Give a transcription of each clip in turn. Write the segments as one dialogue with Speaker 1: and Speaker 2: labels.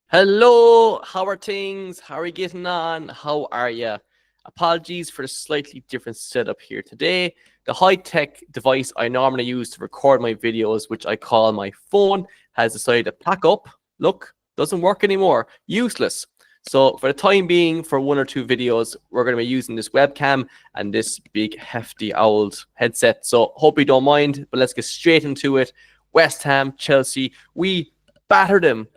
Speaker 1: Hello, how are things? How are you getting on? How are you? Apologies for the slightly different setup here today. The high-tech device I normally use to record my videos, which I call my phone, has decided to pack up. Look, doesn't work anymore. Useless. So for the time being, for one or two videos, we're going to be using this webcam and this big hefty old headset. So hope you don't mind, but let's get straight into it. West Ham, Chelsea, we battered them.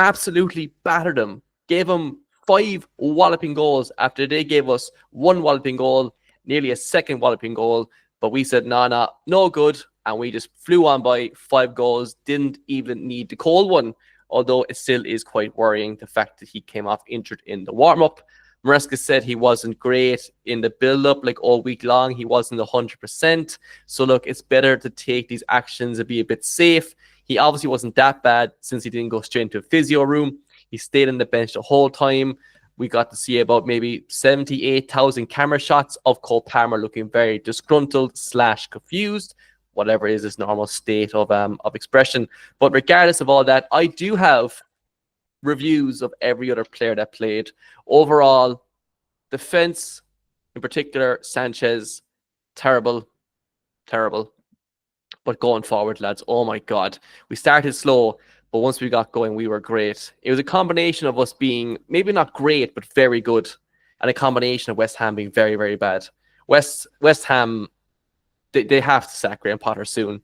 Speaker 1: Absolutely battered them. Gave them 5 walloping goals after they gave us 1 walloping goal, nearly a second walloping goal. But we said, nah, no good. And we just flew on by 5 goals, didn't even need the cold one. Although it still is quite worrying, the fact that he came off injured in the warm-up. Maresca said he wasn't great in the build-up, like all week long. He wasn't 100%. So look, it's better to take these actions and be a bit safe. He obviously wasn't that bad since he didn't go straight into a physio room. He stayed on the bench the whole time. We got to see about maybe 78,000 camera shots of Cole Palmer looking very disgruntled / confused, whatever is his normal state of expression. But regardless of all that, I do have reviews of every other player that played. Overall, defense, in particular, Sanchez, terrible. But going forward, lads, oh my God. We started slow, but once we got going, we were great. It was a combination of us being maybe not great, but very good, and a combination of West Ham being very, very bad. West Ham, they have to sack Graham Potter soon,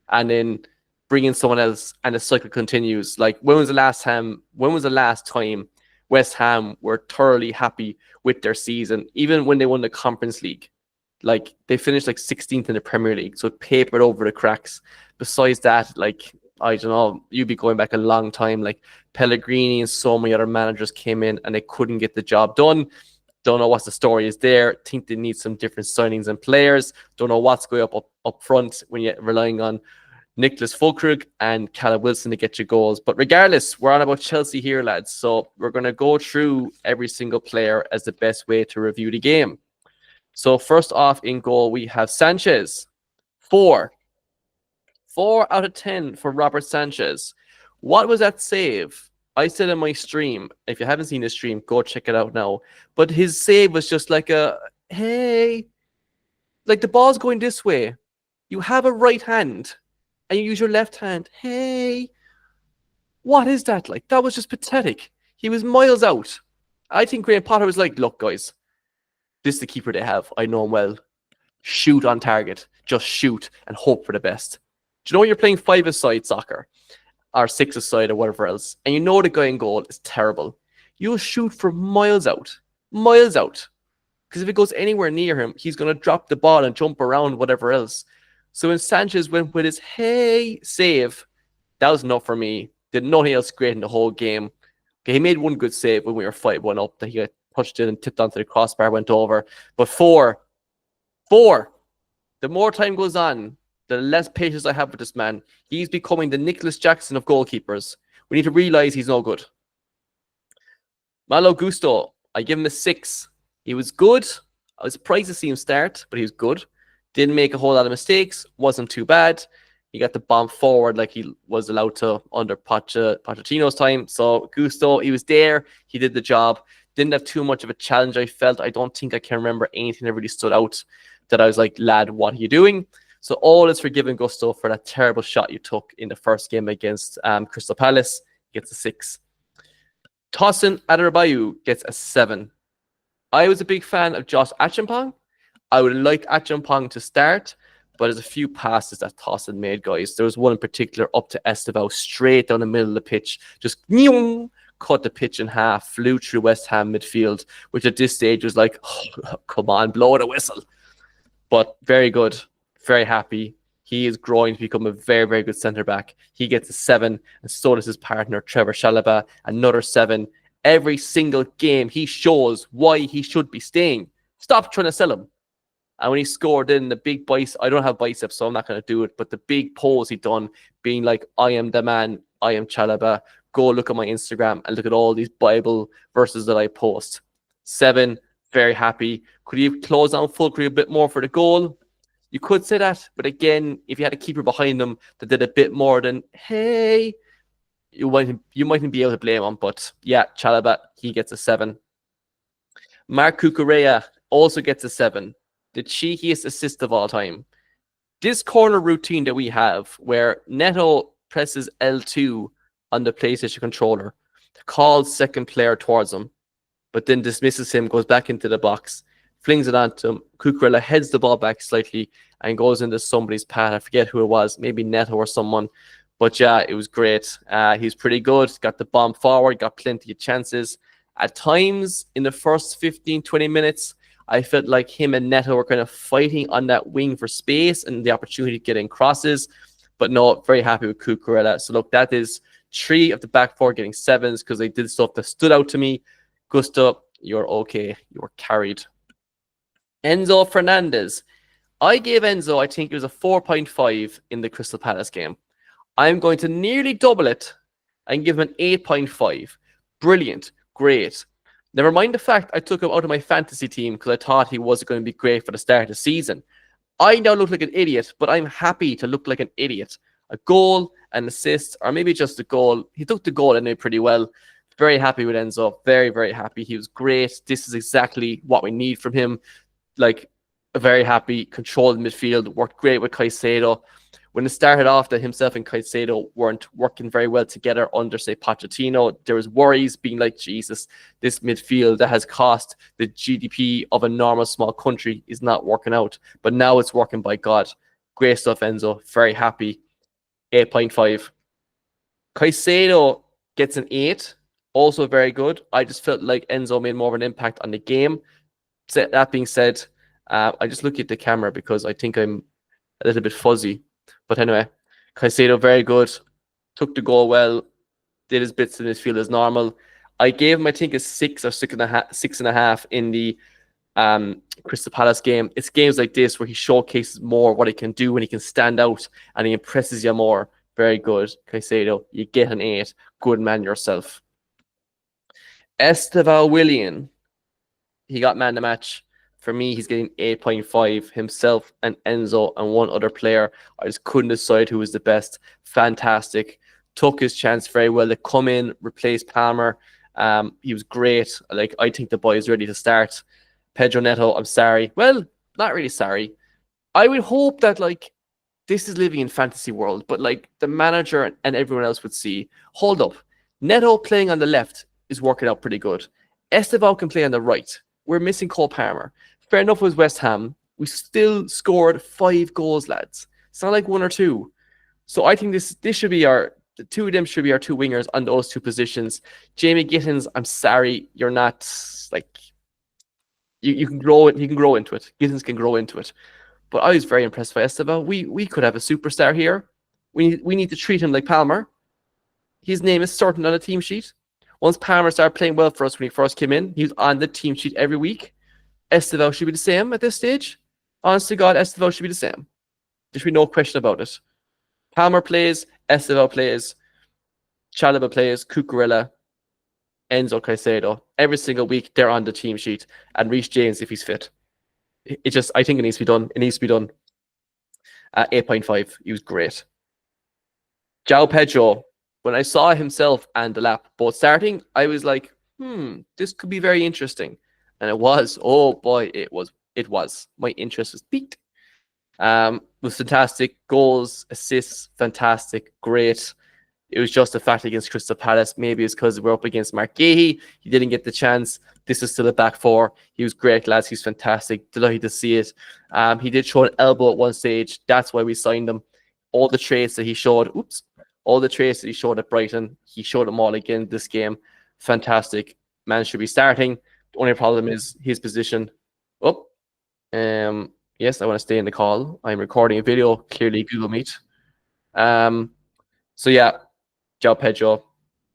Speaker 1: and then bring in someone else, and the cycle continues. Like, when was the last time West Ham were thoroughly happy with their season, even when they won the Conference League? Like, they finished like 16th in the Premier League, so it papered over the cracks. Besides that, like, I don't know, you'd be going back a long time. Like, Pellegrini and so many other managers came in and they couldn't get the job done. Don't know what the story is there. Think they need some different signings and players. Don't know what's going up front when you're relying on Nicholas Fulkrug and Callum Wilson to get you goals. But regardless, we're on about Chelsea here, lads. So we're going to go through every single player as the best way to review the game. So first off in goal, we have Sanchez. 4 out of 10 for Robert Sanchez. What was that save? I said in my stream, if you haven't seen the stream, go check it out now. But his save was just like hey, like the ball's going this way. You have a right hand and you use your left hand. Hey, what is that like? That was just pathetic. He was miles out. I think Graham Potter was like, look, guys, this is the keeper they have. I know him well. Shoot on target. Just shoot and hope for the best. Do you know when you're playing 5-a-side soccer or 6-a-side or whatever else, and you know the guy in goal is terrible? You'll shoot for miles out. Miles out. Because if it goes anywhere near him, he's going to drop the ball and jump around whatever else. So when Sanchez went with his hey save, that was enough for me. Did nothing else great in the whole game. Okay, he made one good save when we were 5-1 up that he got touched it and tipped onto the crossbar, went over. But 4. The more time goes on, the less patience I have with this man. He's becoming the Nicholas Jackson of goalkeepers. We need to realize he's no good. Malo Gusto, I give him a 6. He was good. I was surprised to see him start, but he was good. Didn't make a whole lot of mistakes. Wasn't too bad. He got the bomb forward like he was allowed to under Pochettino's time. So Gusto, he was there. He did the job. Didn't have too much of a challenge, I felt. I don't think I can remember anything that really stood out that I was like, lad, what are you doing? So all is forgiven, Gusto, for that terrible shot you took in the first game against Crystal Palace. Gets a 6. Tosin Adarabioyo gets a 7. I was a big fan of Josh Achampong. I would have liked Achampong to start, but there's a few passes that Tosin made, guys. There was one in particular up to Estevao, straight down the middle of the pitch. Just cut the pitch in half, flew through West Ham midfield, which at this stage was like, oh, come on, blow the whistle. But very good. Very happy. He is growing to become a very, very good centre-back. He gets a 7, and so does his partner, Trevor Chalobah, another 7. Every single game, he shows why he should be staying. Stop trying to sell him. And when he scored in the big biceps, I don't have biceps, so I'm not going to do it, but the big pose he done, being like, I am the man, I am Chalobah. Go look at my Instagram and look at all these Bible verses that I post. 7, very happy. Could he have closed down Fulcry a bit more for the goal? You could say that, but again, if you had a keeper behind them that did a bit more than, hey, you mightn't be able to blame him, but yeah, Chalobah, he gets a 7. Mark Cucurella also gets a 7. The cheekiest assist of all time. This corner routine that we have, where Neto presses L2 on the PlayStation controller, calls second player towards him, but then dismisses him, goes back into the box, flings it onto him. Cucurella heads the ball back slightly and goes into somebody's path. I forget who it was, maybe Neto or someone. But yeah, it was great. He's pretty good. Got the bomb forward, got plenty of chances. At times in the first 15, 20 minutes, I felt like him and Neto were kind of fighting on that wing for space and the opportunity to get in crosses. But no, very happy with Cucurella. So look, that is 3 of the back 4 getting 7s because they did stuff that stood out to me. Gusto, you're okay. You were carried. Enzo Fernandez. I gave Enzo, I think it was a 4.5 in the Crystal Palace game. I'm going to nearly double it and give him an 8.5. Brilliant. Great. Never mind the fact I took him out of my fantasy team because I thought he wasn't going to be great for the start of the season. I now look like an idiot, but I'm happy to look like an idiot. A goal, an assist, or maybe just a goal. He took the goal anyway pretty well. Very happy with Enzo. Very, very happy. He was great. This is exactly what we need from him. Like, a very happy, controlled midfield. Worked great with Caicedo. When it started off that himself and Caicedo weren't working very well together under, say, Pochettino, there was worries being like, Jesus, this midfield that has cost the GDP of a normal small country is not working out. But now it's working, by God. Great stuff, Enzo. Very happy. 8.5. Caicedo gets an 8. Also very good. I just felt like Enzo made more of an impact on the game. That being said, I just look at the camera because I think I'm a little bit fuzzy. But anyway, Caicedo, very good. Took the goal well. Did his bits in his field as normal. I gave him, I think, a 6 or 6.5 in the Crystal Palace game. It's games like this where he showcases more what he can do when he can stand out and he impresses you more. Very good, Caicedo. You get an 8. Good man yourself. Estevao Willian. He got man of the match. For me, he's getting 8.5. Himself and Enzo and one other player. I just couldn't decide who was the best. Fantastic. Took his chance very well to come in, replace Palmer. He was great. Like, I think the boy is ready to start. Pedro Neto, I'm sorry. Well, not really sorry. I would hope that, like, this is living in fantasy world, but like the manager and everyone else would see, hold up. Neto playing on the left is working out pretty good. Estevao can play on the right. We're missing Cole Palmer. Fair enough with West Ham. We still scored 5 goals, lads. It's not like 1 or 2. So I think this should be the 2 of them should be our 2 wingers on those 2 positions. Jamie Gittins, I'm sorry, you're not like you can grow it. He can grow into it. Gittins can grow into it. But I was very impressed by Estevao. We could have a superstar here. We need to treat him like Palmer. His name is certain on the team sheet. Once Palmer started playing well for us when he first came in, he was on the team sheet every week. Estevao should be the same at this stage. Honest to God, Estevao should be the same. There should be no question about it. Palmer plays, Estevao plays, Chalobah plays, Cucurella, Enzo, Caicedo. Every single week, they're on the team sheet. And Reece James, if he's fit. I think it needs to be done. It needs to be done. 8.5. He was great. Joao Pedro. When I saw himself and Delap both starting, I was like, this could be very interesting. And it was. Oh boy, it was. My interest was piqued. It was fantastic. Goals, assists, fantastic, great. It was just a fact against Crystal Palace. Maybe it's because we're up against Mark Gahey. He didn't get the chance. This is still a back 4. He was great, lads. He's fantastic. Delighted to see it. He did show an elbow at one stage. That's why we signed him. All the traits that he showed. All the traits that he showed at Brighton, he showed them all again this game. Fantastic. Man should be starting. The only problem is his position. Yes, I want to stay in the call. I'm recording a video, clearly Google Meet. So yeah, Joao Pedro,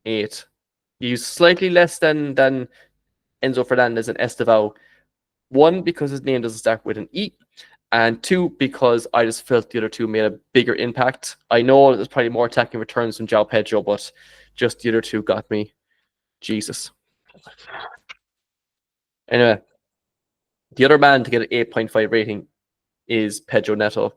Speaker 1: 8. He's slightly less than Enzo Fernandez and Estevao. 1, because his name doesn't start with an E. And 2, because I just felt the other 2 made a bigger impact. I know there's probably more attacking returns from Joao Pedro, but just the other 2 got me. Jesus. Anyway, the other man to get an 8.5 rating is Pedro Neto.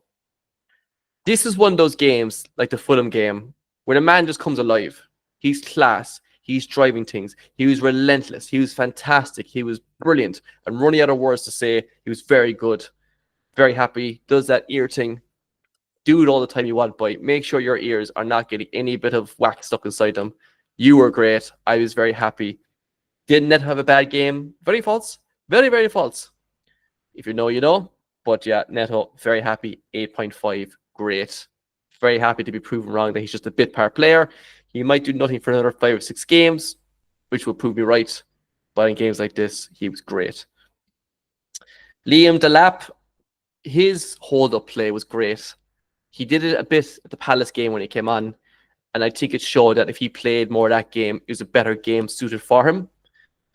Speaker 1: This is one of those games, like the Fulham game, where the man just comes alive. He's class. He's driving things. He was relentless. He was fantastic. He was brilliant. I'm running out of words to say. He was very good. Very happy. Does that ear thing. Do it all the time you want, boy. Make sure your ears are not getting any bit of wax stuck inside them. You were great. I was very happy. Did Neto have a bad game? Very false. Very, very false. If you know, you know. But yeah, Neto, very happy. 8.5. Great. Very happy to be proven wrong that he's just a bit par player. He might do nothing for another 5 or 6 games, which will prove me right. But in games like this, he was great. Liam Delap, his hold-up play was great. He did it a bit at the Palace game when he came on, and I think it showed that if he played more of that game, it was a better game suited for him.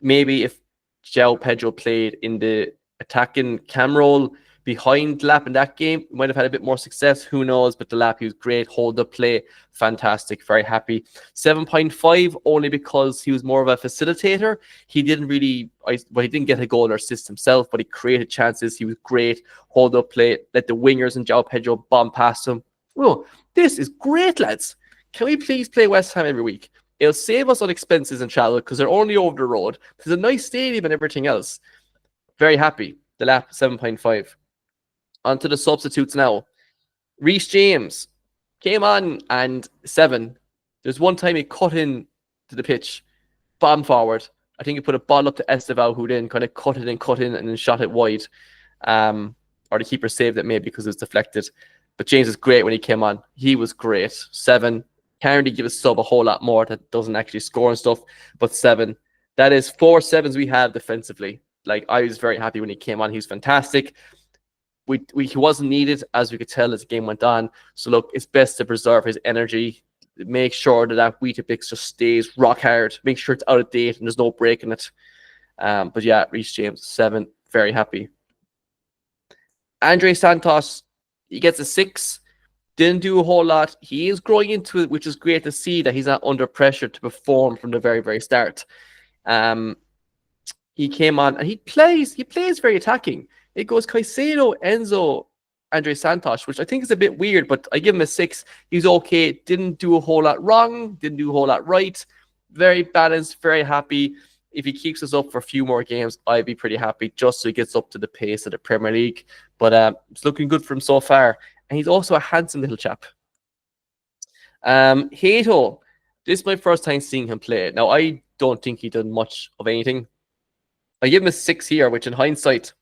Speaker 1: Maybe if Joao Pedro played in the attacking cam role behind Delap in that game, he might have had a bit more success. Who knows? But Delap, he was great. Hold up play. Fantastic. Very happy. 7.5 only because he was more of a facilitator. He didn't really, he didn't get a goal or assist himself, but he created chances. He was great. Hold up play. Let the wingers and Joao Pedro bomb past him. Oh, this is great, lads. Can we please play West Ham every week? It'll save us on expenses and travel because they're only over the road. There's a nice stadium and everything else. Very happy. Delap, 7.5. On to the substitutes now. Reece James came on and 7. There's one time he cut in to the pitch, bomb forward. I think he put a ball up to Estevao, who then kind of cut in and then shot it wide. Or the keeper saved it maybe because it was deflected. But James is great when he came on. He was great. 7. Can't really give a sub a whole lot more that doesn't actually score and stuff. But 7. That is 4 7s we have defensively. Like, I was very happy when he came on. He was fantastic. He wasn't needed, as we could tell as the game went on. So, look, it's best to preserve his energy. Make sure that Weetabix just stays rock hard. Make sure it's out of date and there's no break in it. But yeah, Reece James, 7. Very happy. Andre Santos, he gets a 6. Didn't do a whole lot. He is growing into it, which is great to see that he's not under pressure to perform from the very, very start. He came on and he plays very attacking. It goes Caicedo, Enzo, Andre Santos, which I think is a bit weird, but I give him a 6. He's okay. Didn't do a whole lot wrong. Didn't do a whole lot right. Very balanced, very happy. If he keeps us up for a few more games, I'd be pretty happy just so he gets up to the pace of the Premier League. But it's looking good for him so far. And he's also a handsome little chap. Hato, this is my first time seeing him play. Now, I don't think he done much of anything. I give him a 6 here, which in hindsight,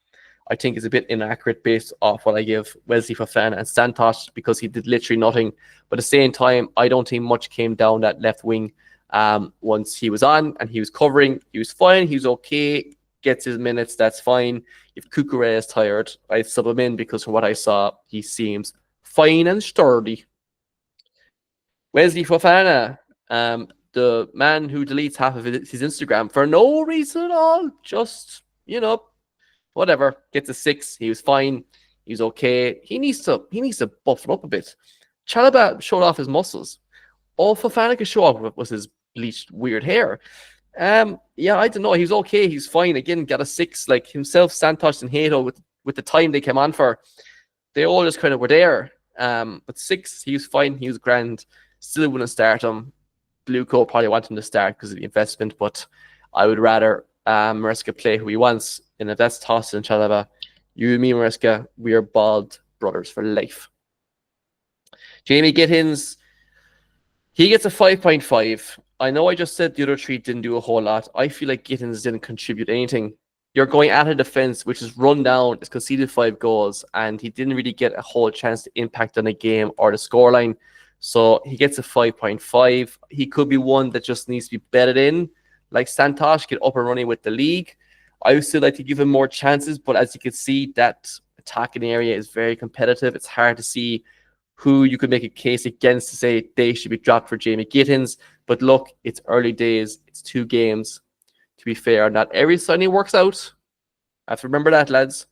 Speaker 1: I think is a bit inaccurate based off what I give Wesley Fofana and Santos because he did literally nothing. But at the same time, I don't think much came down that left wing once he was on and he was covering. He was fine. He was okay. Gets his minutes. That's fine. If Cucurella is tired, I sub him in because from what I saw, he seems fine and sturdy. Wesley Fofana, the man who deletes half of his Instagram for no reason at all. Just, whatever, gets a 6. He was fine. He was okay. He needs to buff up a bit. Chalobah showed off his muscles. All Fofana could show off was his bleached weird hair. Yeah, I don't know. He was okay. He's fine. Again, got a 6. Like himself, Santos and Hato with the time they came on for, they all just kind of were there. But 6, he was fine. He was grand. Still wouldn't start him. Blueco probably want him to start because of the investment, but I would rather Maresca play who he wants. And if that's Tosin and Chalobah, you and me, Maresca, we are bald brothers for life. Jamie Gittins, he gets a 5.5. I know I just said the other 3 didn't do a whole lot. I feel like Gittins didn't contribute anything. You're going at a defense which is run down, it's conceded 5 goals, and he didn't really get a whole chance to impact on the game or the scoreline. So he gets a 5.5. He could be one that just needs to be bedded in, like Santos, get up and running with the league. I would still like to give him more chances, but as you can see, that attacking area is very competitive. It's hard to see who you could make a case against to say they should be dropped for Jamie Gittins. But look, it's early days. It's 2 games. To be fair, not every signing works out. I have to remember that, lads.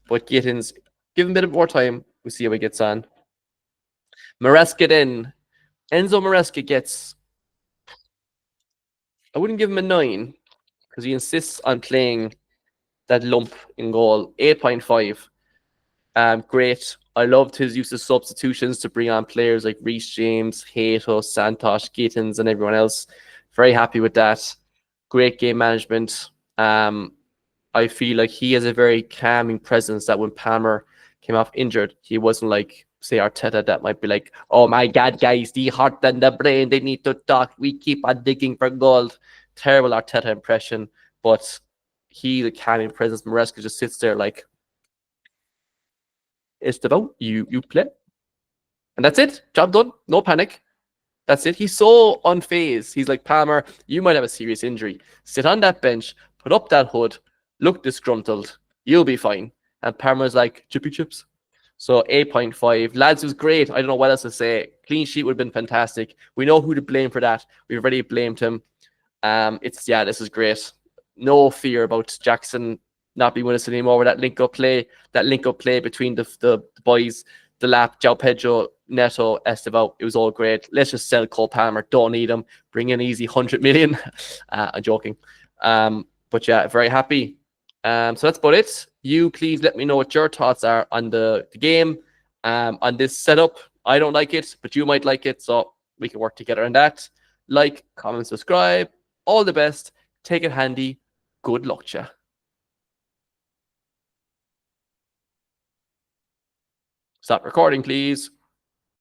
Speaker 1: But Gittins, give him a bit more time. We'll see how he gets on. Maresca then. Enzo Maresca gets... I wouldn't give him a 9 because he insists on playing that lump in goal. 8.5. Great. I loved his use of substitutions to bring on players like Reece James, Hato, Santosh, Gittins, and everyone else. Very happy with that. Great game management. I feel like he has a very calming presence that when Palmer came off injured, he wasn't like, say, Arteta, that might be like, oh my God, guys, the heart and the brain, they need to talk. We keep on digging for gold. Terrible Arteta impression. But he, the calming presence, Maresca just sits there like, Estevao, you play. And that's it. Job done. No panic. That's it. He's so unfazed. He's like, Palmer, you might have a serious injury. Sit on that bench, put up that hood, look disgruntled. You'll be fine. And Palmer's like, chippy chips. So 8.5. Lads, it was great. I don't know what else to say. Clean sheet would have been fantastic. We know who to blame for that. We've already blamed him. This is great. No fear about Jackson not being with us anymore with that link-up play between the boys, Delap, Joao Pedro, Neto, Estevao. It was all great. Let's just sell Cole Palmer. Don't need him. Bring in easy 100 million. I'm joking. But yeah, very happy. So that's about it. You please let me know what your thoughts are on the game, on this setup. I don't like it, but you might like it, so we can work together on that. Like, comment, subscribe. All the best. Take it handy. Good luck, cha. Stop recording, please.